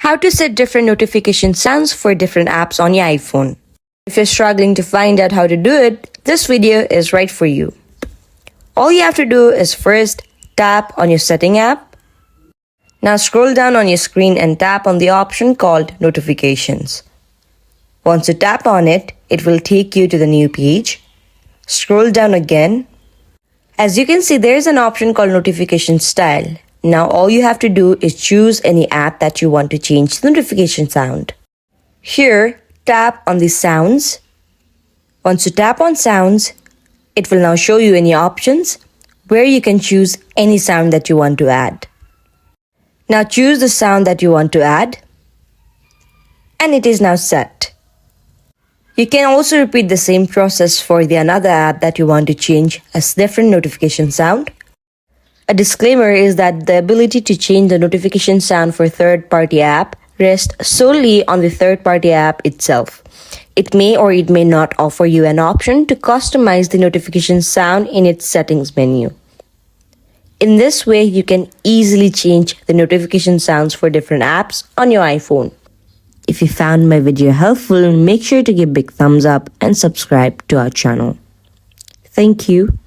How to set different notification sounds for different apps on your iPhone. If you're struggling to find out how to do it, this video is right for you. All you have to do is first tap on your setting app. Now scroll down on your screen and tap on the option called Notifications. Once you tap on it, it will take you to the new page. Scroll down again. As you can see, there is an option called Notification Style. Now all you have to do is choose any app that you want to change the notification sound. Here, tap on the sounds. Once you tap on sounds, it will now show you any options where you can choose any sound that you want to add. Now choose the sound that you want to add, and it is now set. You can also repeat the same process for the another app that you want to change a different notification sound. A disclaimer is that the ability to change the notification sound for third-party app rests solely on the third-party app itself. It may or it may not offer you an option to customize the notification sound in its settings menu. In this way, you can easily change the notification sounds for different apps on your iPhone. If you found my video helpful, make sure to give a big thumbs up and subscribe to our channel. Thank you.